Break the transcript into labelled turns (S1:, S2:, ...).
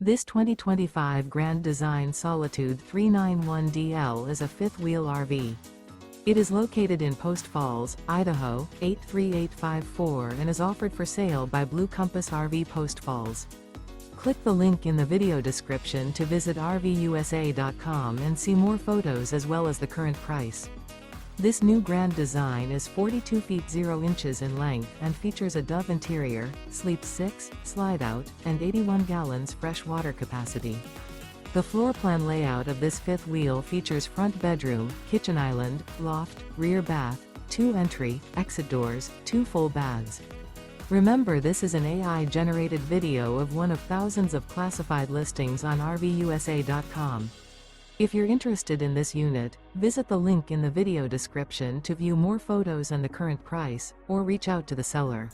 S1: This 2025 Grand Design Solitude 391DL is a fifth-wheel RV. It is located in Post Falls, Idaho, 83854 and is offered for sale by Blue Compass RV Post Falls. Click the link in the video description to visit RVUSA.com and see more photos as well as the current price. This new Grand Design is 42 feet 0 inches in length and features a Dove interior, sleeps 6, slide-out, and 81 gallons fresh water capacity. The floor plan layout of this fifth wheel features front bedroom, kitchen island, loft, rear bath, 2 entry, exit doors, 2 full baths. Remember, this is an AI-generated video of one of thousands of classified listings on RVUSA.com. If you're interested in this unit, visit the link in the video description to view more photos and the current price, or reach out to the seller.